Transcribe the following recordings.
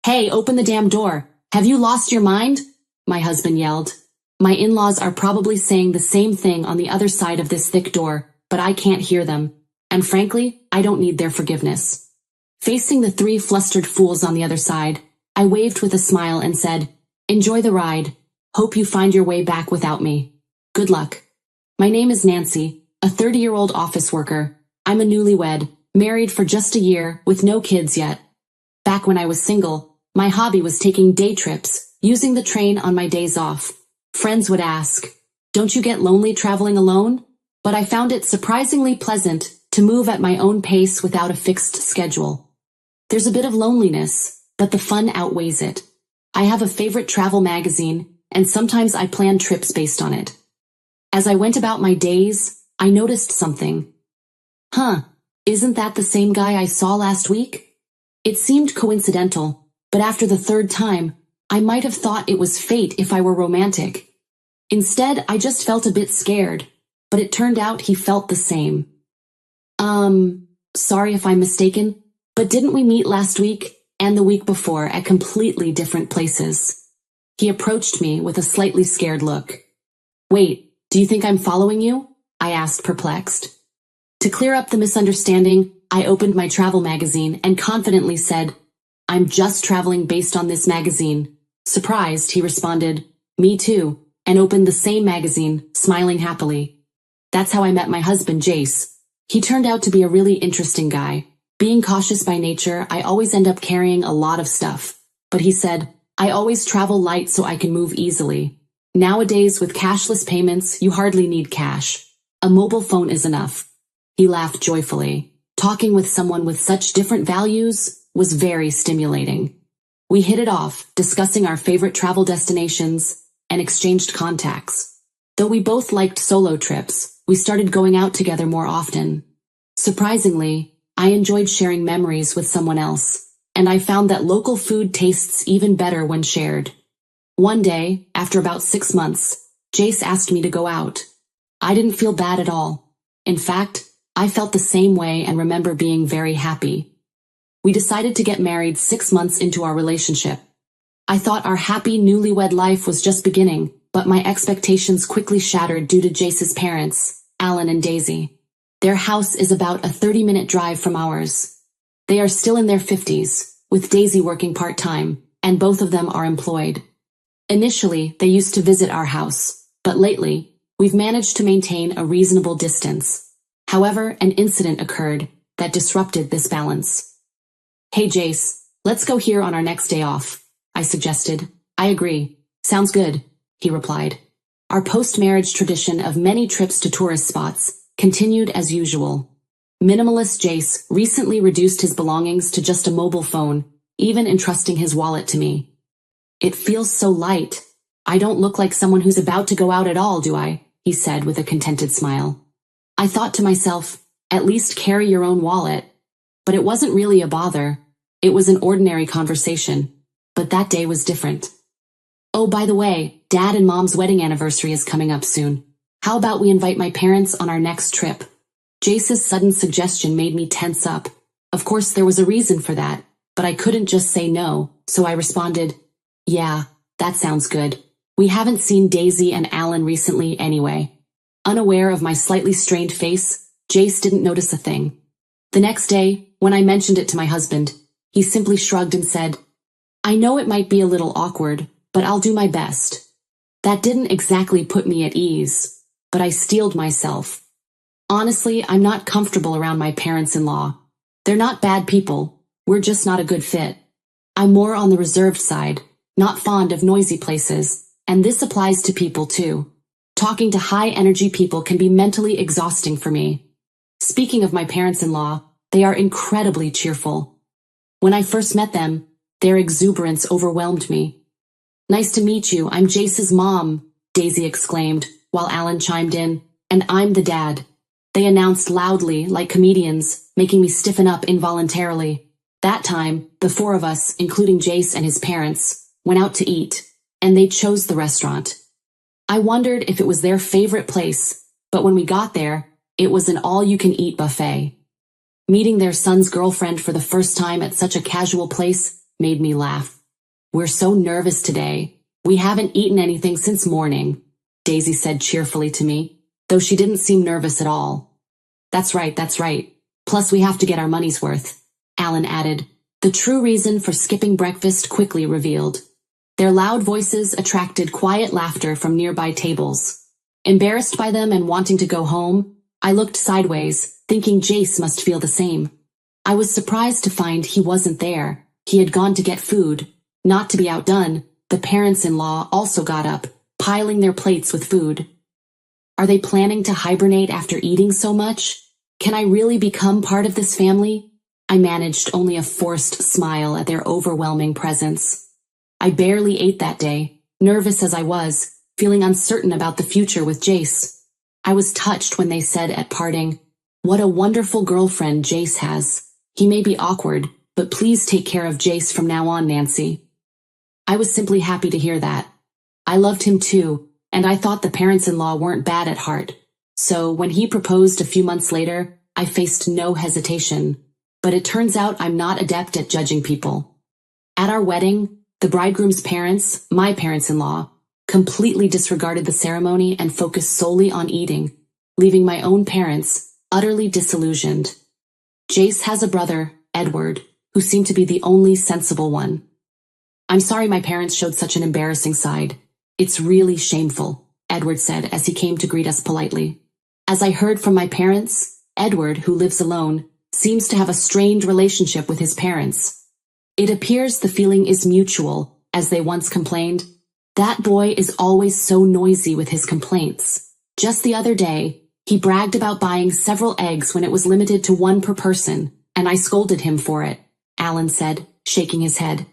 Hey, open the damn door. Have you lost your mind? My husband yelled. My in-laws are probably saying the same thing on the other side of this thick door, but I can't hear them. And frankly, I don't need their forgiveness. Facing the three flustered fools on the other side, I waved with a smile and said, "Enjoy the ride. Hope you find your way back without me. Good luck." My name is Nancy, a 30-year-old office worker. I'm a newlywed, married for just a year, with no kids yet. Back when I was single, my hobby was taking day trips, using the train on my days off. Friends would ask, "Don't you get lonely traveling alone?" But I found it surprisingly pleasant to move at my own pace without a fixed schedule. There's a bit of loneliness, but the fun outweighs it. I have a favorite travel magazine, and sometimes I plan trips based on it. As I went about my days, I noticed something. Isn't that the same guy I saw last week? It seemed coincidental, but after the third time, I might have thought it was fate if I were romantic. Instead, I just felt a bit scared, but it turned out he felt the same. Sorry if I'm mistaken, but didn't we meet last week and the week before at completely different places? He approached me with a slightly scared look. Wait, do you think I'm following you? I asked, perplexed. To clear up the misunderstanding, I opened my travel magazine and confidently said, "I'm just traveling based on this magazine." Surprised, he responded, "Me too," and opened the same magazine, smiling happily. That's how I met my husband, Jace. He turned out to be a really interesting guy. Being cautious by nature, I always end up carrying a lot of stuff. But he said, "I always travel light so I can move easily. Nowadays, with cashless payments, you hardly need cash. A mobile phone is enough." He laughed joyfully. Talking with someone with such different values was very stimulating. We hit it off, discussing our favorite travel destinations, and exchanged contacts. Though we both liked solo trips, we started going out together more often. Surprisingly, I enjoyed sharing memories with someone else, and I found that local food tastes even better when shared. One day, after about 6 months, Jace asked me to go out. I didn't feel bad at all. In fact, I felt the same way and remember being very happy. We decided to get married 6 months into our relationship. I thought our happy newlywed life was just beginning, but my expectations quickly shattered due to Jace's parents, Alan and Daisy. Their house is about a 30-minute drive from ours. They are still in their 50s, with Daisy working part-time, and both of them are employed. Initially, they used to visit our house, but lately, we've managed to maintain a reasonable distance. However, an incident occurred that disrupted this balance. "Hey Jace, let's go here on our next day off," I suggested. "I agree. Sounds good," he replied. Our post-marriage tradition of many trips to tourist spots continued as usual. Minimalist Jace recently reduced his belongings to just a mobile phone, even entrusting his wallet to me. "It feels so light. I don't look like someone who's about to go out at all, do I?" he said with a contented smile. I thought to myself, at least carry your own wallet. But it wasn't really a bother. It was an ordinary conversation. But that day was different. "Oh, by the way, Dad and Mom's wedding anniversary is coming up soon. How about we invite my parents on our next trip?" Jace's sudden suggestion made me tense up. Of course, there was a reason for that, but I couldn't just say no, so I responded, "Yeah, that sounds good. We haven't seen Daisy and Alan recently anyway." Unaware of my slightly strained face, Jace didn't notice a thing. The next day, when I mentioned it to my husband, he simply shrugged and said, "I know it might be a little awkward, but I'll do my best." That didn't exactly put me at ease, but I steeled myself. Honestly, I'm not comfortable around my parents-in-law. They're not bad people, we're just not a good fit. I'm more on the reserved side, not fond of noisy places, and this applies to people too. Talking to high-energy people can be mentally exhausting for me. Speaking of my parents-in-law, they are incredibly cheerful. When I first met them, their exuberance overwhelmed me. "Nice to meet you, I'm Jace's mom," Daisy exclaimed, while Alan chimed in, "And I'm the dad." They announced loudly, like comedians, making me stiffen up involuntarily. That time, the four of us, including Jace and his parents, went out to eat, and they chose the restaurant. I wondered if it was their favorite place, but when we got there, it was an all-you-can-eat buffet. Meeting their son's girlfriend for the first time at such a casual place made me laugh. "We're so nervous today. We haven't eaten anything since morning," Daisy said cheerfully to me, though she didn't seem nervous at all. That's right. Plus we have to get our money's worth," Alan added, the true reason for skipping breakfast quickly revealed. Their loud voices attracted quiet laughter from nearby tables. Embarrassed by them and wanting to go home, I looked sideways, thinking Jace must feel the same. I was surprised to find he wasn't there. He had gone to get food. Not to be outdone, the parents-in-law also got up, piling their plates with food. Are they planning to hibernate after eating so much? Can I really become part of this family? I managed only a forced smile at their overwhelming presence. I barely ate that day, nervous as I was, feeling uncertain about the future with Jace. I was touched when they said at parting, "What a wonderful girlfriend Jace has. He may be awkward, but please take care of Jace from now on, Nancy." I was simply happy to hear that. I loved him too, and I thought the parents-in-law weren't bad at heart. So when he proposed a few months later, I faced no hesitation. But it turns out I'm not adept at judging people. At our wedding, the bridegroom's parents, my parents-in-law, completely disregarded the ceremony and focused solely on eating, leaving my own parents utterly disillusioned. Jace has a brother, Edward, who seemed to be the only sensible one. "I'm sorry my parents showed such an embarrassing side. It's really shameful," Edward said as he came to greet us politely. "As I heard from my parents, Edward, who lives alone, seems to have a strained relationship with his parents. It appears the feeling is mutual, as they once complained. That boy is always so noisy with his complaints. Just the other day, he bragged about buying several eggs when it was limited to one per person, and I scolded him for it," Alan said, shaking his head.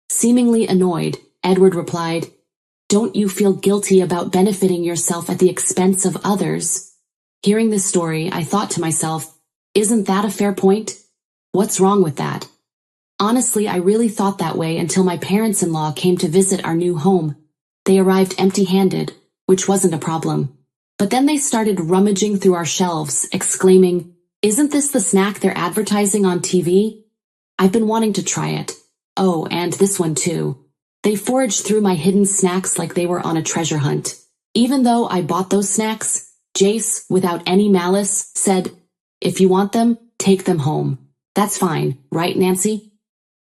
Seemingly annoyed, Edward replied, "Don't you feel guilty about benefiting yourself at the expense of others?" Hearing this story, I thought to myself, isn't that a fair point? What's wrong with that? Honestly, I really thought that way until my parents-in-law came to visit our new home. They arrived empty-handed, which wasn't a problem. But then they started rummaging through our shelves, exclaiming, "Isn't this the snack they're advertising on TV? I've been wanting to try it. Oh, and this one too." They foraged through my hidden snacks like they were on a treasure hunt. Even though I bought those snacks, Jace, without any malice, said, "If you want them, take them home. That's fine, right, Nancy?"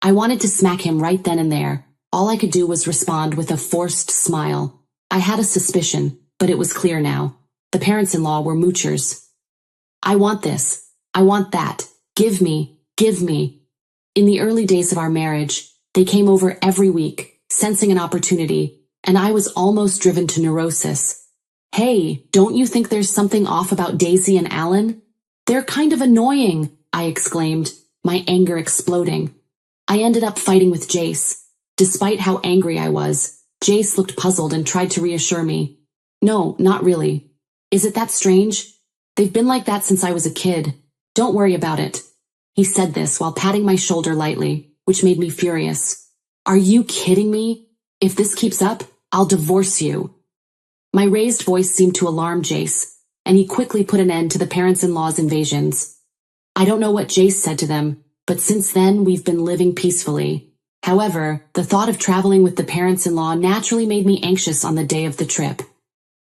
I wanted to smack him right then and there. All I could do was respond with a forced smile. I had a suspicion, but it was clear now. The parents-in-law were moochers. "I want this. I want that. Give me, give me." In the early days of our marriage, they came over every week, sensing an opportunity, and I was almost driven to neurosis. "Hey, don't you think there's something off about Daisy and Alan? They're kind of annoying," I exclaimed, my anger exploding. I ended up fighting with Jace. Despite how angry I was, Jace looked puzzled and tried to reassure me. "No, not really. Is it that strange? They've been like that since I was a kid. Don't worry about it." He said this while patting my shoulder lightly, which made me furious. "Are you kidding me? If this keeps up, I'll divorce you." My raised voice seemed to alarm Jace, and he quickly put an end to the parents-in-law's invasions. I don't know what Jace said to them, but since then we've been living peacefully. However, the thought of traveling with the parents-in-law naturally made me anxious on the day of the trip.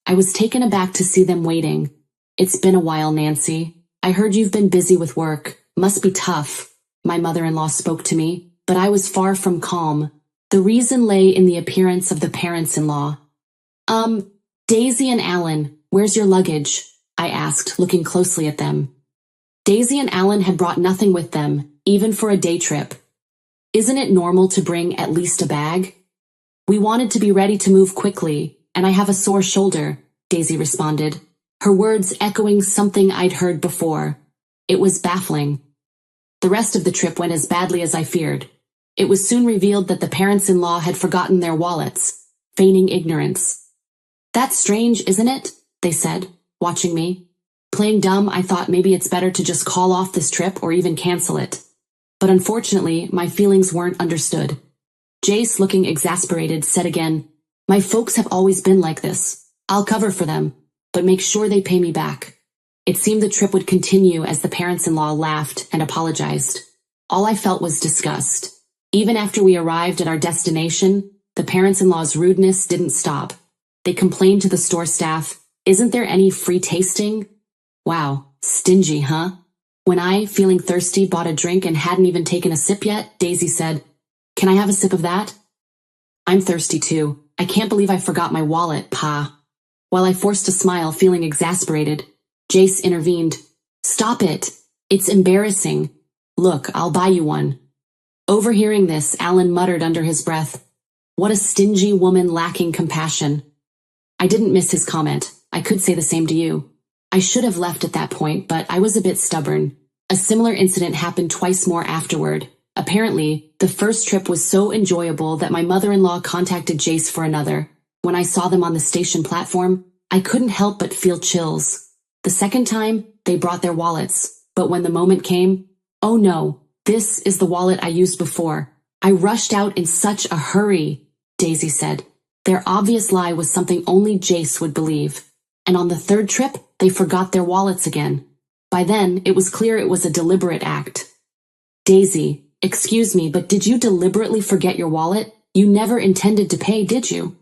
I was taken aback to see them waiting. "It's been a while, Nancy. I heard you've been busy with work. Must be tough," my mother-in-law spoke to me, but I was far from calm. The reason lay in the appearance of the parents-in-law. Daisy and Alan, where's your luggage?" I asked, looking closely at them. Daisy and Alan had brought nothing with them, even for a day trip. "Isn't it normal to bring at least a bag?" "We wanted to be ready to move quickly, and I have a sore shoulder," Daisy responded, her words echoing something I'd heard before. It was baffling. The rest of the trip went as badly as I feared. It was soon revealed that the parents-in-law had forgotten their wallets, feigning ignorance. "That's strange, isn't it?" they said, watching me. Playing dumb, I thought maybe it's better to just call off this trip or even cancel it. But unfortunately, my feelings weren't understood. Jace, looking exasperated, said again, "My folks have always been like this. I'll cover for them, but make sure they pay me back." It seemed the trip would continue as the parents-in-law laughed and apologized. All I felt was disgust. Even after we arrived at our destination, the parents-in-law's rudeness didn't stop. They complained to the store staff, "Isn't there any free tasting?" Wow, stingy, huh? When I, feeling thirsty, bought a drink and hadn't even taken a sip yet, Daisy said, "Can I have a sip of that?" "I'm thirsty too. I can't believe I forgot my wallet, Pa." While I forced a smile, feeling exasperated, Jace intervened. "Stop it. It's embarrassing. Look, I'll buy you one." Overhearing this, Alan muttered under his breath, "What a stingy woman lacking compassion." I didn't miss his comment. I could say the same to you. I should have left at that point, but I was a bit stubborn. A similar incident happened twice more afterward. Apparently, the first trip was so enjoyable that my mother-in-law contacted Jace for another. When I saw them on the station platform, I couldn't help but feel chills. The second time, they brought their wallets, but when the moment came, "Oh no, this is the wallet I used before. I rushed out in such a hurry," Daisy said. Their obvious lie was something only Jace would believe. And on the third trip, they forgot their wallets again. By then, it was clear it was a deliberate act. "Daisy, excuse me, but did you deliberately forget your wallet? You never intended to pay, did you?"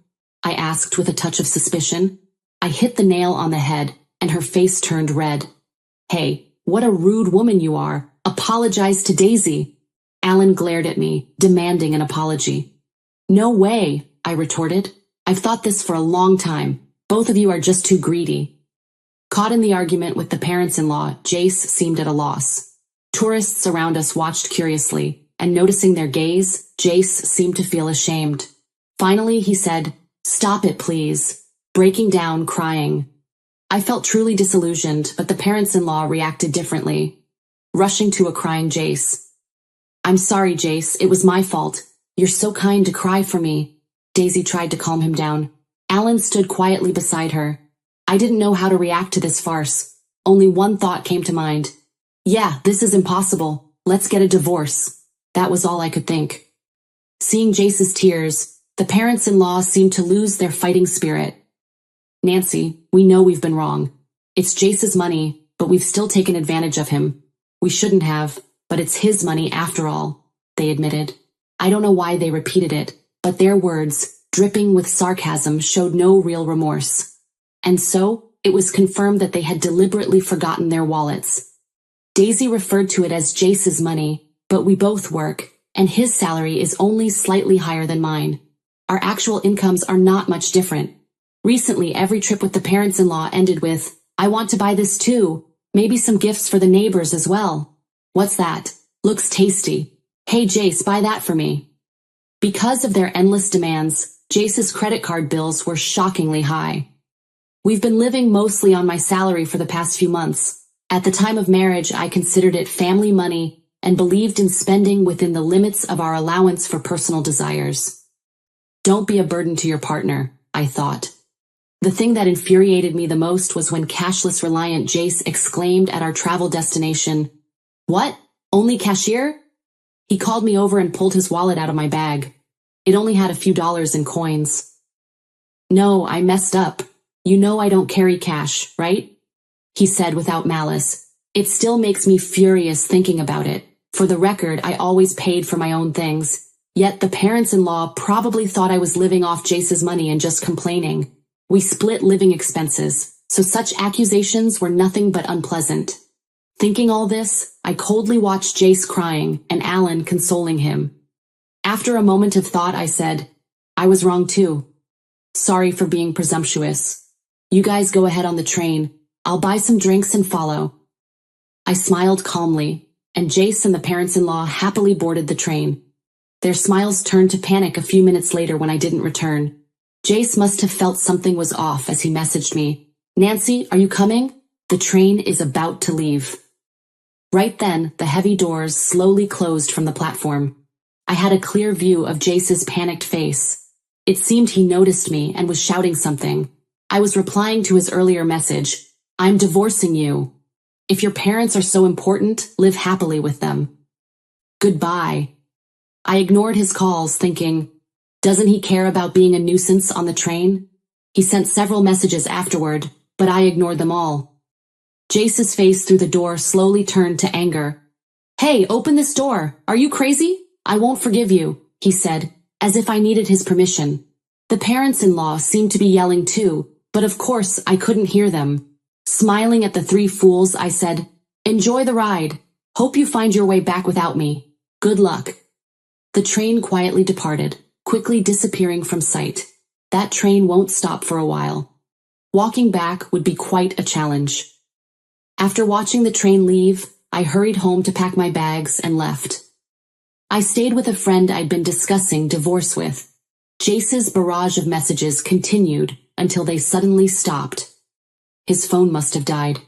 I asked with a touch of suspicion. I hit the nail on the head, and her face turned red. "Hey, what a rude woman you are. Apologize to Daisy." Alan glared at me, demanding an apology. "No way," I retorted. "I've thought this for a long time. Both of you are just too greedy." Caught in the argument with the parents-in-law, Jace seemed at a loss. Tourists around us watched curiously, and noticing their gaze, Jace seemed to feel ashamed. Finally, he said, "Stop it, please," breaking down, crying. I felt truly disillusioned, but the parents-in-law reacted differently. Rushing to a crying Jace. "I'm sorry, Jace, it was my fault. You're so kind to cry for me." Daisy tried to calm him down. Alan stood quietly beside her. I didn't know how to react to this farce. Only one thought came to mind. "Yeah, this is impossible. Let's get a divorce." That was all I could think. Seeing Jace's tears, the parents-in-law seemed to lose their fighting spirit. "Nancy, we know we've been wrong. It's Jace's money, but we've still taken advantage of him. We shouldn't have, but it's his money after all," they admitted. I don't know why they repeated it, but their words, dripping with sarcasm, showed no real remorse. And so, it was confirmed that they had deliberately forgotten their wallets. Daisy referred to it as Jace's money, but we both work, and his salary is only slightly higher than mine. Our actual incomes are not much different. Recently, every trip with the parents-in-law ended with, "I want to buy this too. Maybe some gifts for the neighbors as well." "What's that? Looks tasty. Hey Jace, buy that for me." Because of their endless demands, Jace's credit card bills were shockingly high. We've been living mostly on my salary for the past few months. At the time of marriage, I considered it family money and believed in spending within the limits of our allowance for personal desires. Don't be a burden to your partner, I thought. The thing that infuriated me the most was when cashless-reliant Jace exclaimed at our travel destination, "What? Only cashier?" He called me over and pulled his wallet out of my bag. It only had a few dollars in coins. "No, I messed up. You know I don't carry cash, right?" he said without malice. It still makes me furious thinking about it. For the record, I always paid for my own things. Yet the parents-in-law probably thought I was living off Jace's money and just complaining. We split living expenses, so such accusations were nothing but unpleasant. Thinking all this, I coldly watched Jace crying and Alan consoling him. After a moment of thought, I said, "I was wrong too. Sorry for being presumptuous. You guys go ahead on the train. I'll buy some drinks and follow." I smiled calmly, and Jace and the parents-in-law happily boarded the train. Their smiles turned to panic a few minutes later when I didn't return. Jace must have felt something was off as he messaged me, "Nancy, are you coming? The train is about to leave." Right then, the heavy doors slowly closed from the platform. I had a clear view of Jace's panicked face. It seemed he noticed me and was shouting something. I was replying to his earlier message, "I'm divorcing you. If your parents are so important, live happily with them. Goodbye." I ignored his calls, thinking, doesn't he care about being a nuisance on the train? He sent several messages afterward, but I ignored them all. Jace's face through the door slowly turned to anger. "Hey, open this door. Are you crazy?" I won't forgive you, he said, as if I needed his permission. The parents-in-law seemed to be yelling too, but of course I couldn't hear them. Smiling at the three fools, I said, "Enjoy the ride. Hope you find your way back without me. Good luck." The train quietly departed, quickly disappearing from sight. That train won't stop for a while. Walking back would be quite a challenge. After watching the train leave, I hurried home to pack my bags and left. I stayed with a friend I'd been discussing divorce with. Jace's barrage of messages continued until they suddenly stopped. His phone must have died.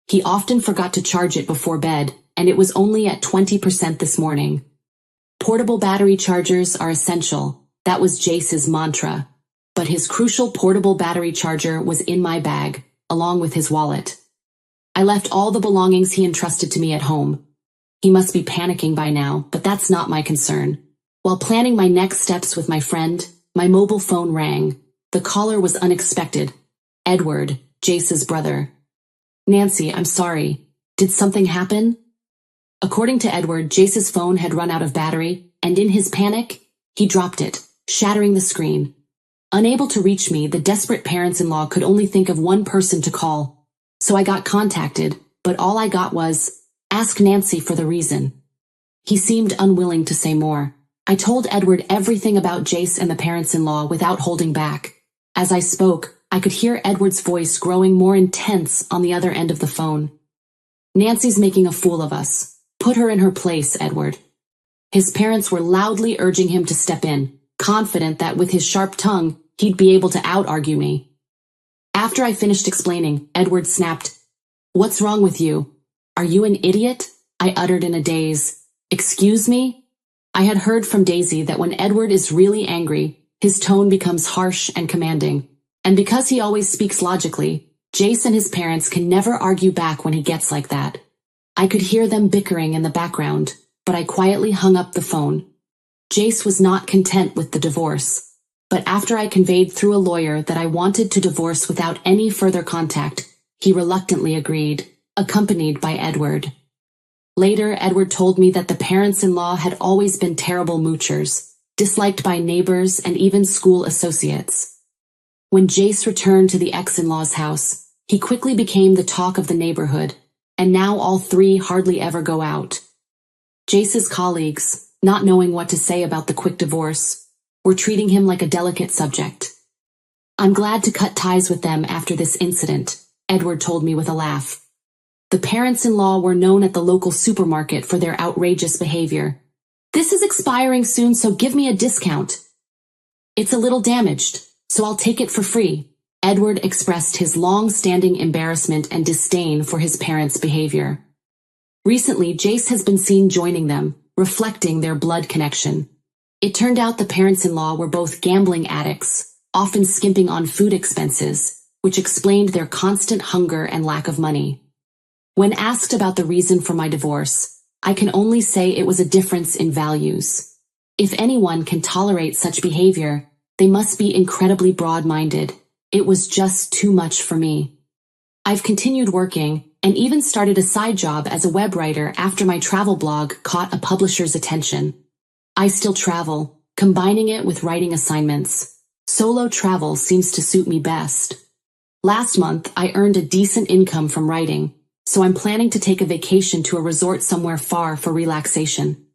He often forgot to charge it before bed, and it was only at 20% this morning. Portable battery chargers are essential. That was Jace's mantra. But his crucial portable battery charger was in my bag, along with his wallet. I left all the belongings he entrusted to me at home. He must be panicking by now, but that's not my concern. While planning my next steps with my friend, my mobile phone rang. The caller was unexpected. Edward, Jace's brother. "Nancy, I'm sorry. Did something happen?" According to Edward, Jace's phone had run out of battery, and in his panic, he dropped it, shattering the screen. Unable to reach me, the desperate parents-in-law could only think of one person to call. So I got contacted, but all I got was, "Ask Nancy for the reason." He seemed unwilling to say more. I told Edward everything about Jace and the parents-in-law without holding back. As I spoke, I could hear Edward's voice growing more intense on the other end of the phone. "Nancy's making a fool of us. Put her in her place, Edward." His parents were loudly urging him to step in, confident that with his sharp tongue, he'd be able to out-argue me. After I finished explaining, Edward snapped, "What's wrong with you? Are you an idiot?" I uttered in a daze. "Excuse me?" I had heard from Daisy that when Edward is really angry, his tone becomes harsh and commanding. And because he always speaks logically, Jace and his parents can never argue back when he gets like that. I could hear them bickering in the background, but I quietly hung up the phone. Jace was not content with the divorce. But after I conveyed through a lawyer that I wanted to divorce without any further contact, he reluctantly agreed, accompanied by Edward. Later, Edward told me that the parents-in-law had always been terrible moochers, disliked by neighbors and even school associates. When Jace returned to the ex-in-law's house, he quickly became the talk of the neighborhood, and now all three hardly ever go out. Jace's colleagues, not knowing what to say about the quick divorce, were treating him like a delicate subject. "I'm glad to cut ties with them after this incident," Edward told me with a laugh. The parents-in-law were known at the local supermarket for their outrageous behavior. "This is expiring soon, so give me a discount." "It's a little damaged, so I'll take it for free." Edward expressed his long-standing embarrassment and disdain for his parents' behavior. Recently, Jace has been seen joining them, reflecting their blood connection. It turned out the parents-in-law were both gambling addicts, often skimping on food expenses, which explained their constant hunger and lack of money. When asked about the reason for my divorce, I can only say it was a difference in values. If anyone can tolerate such behavior, they must be incredibly broad-minded. It was just too much for me. I've continued working, and even started a side job as a web writer after my travel blog caught a publisher's attention. I still travel, combining it with writing assignments. Solo travel seems to suit me best. Last month, I earned a decent income from writing, so I'm planning to take a vacation to a resort somewhere far for relaxation.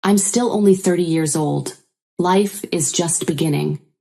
I'm still only 30 years old. Life is just beginning.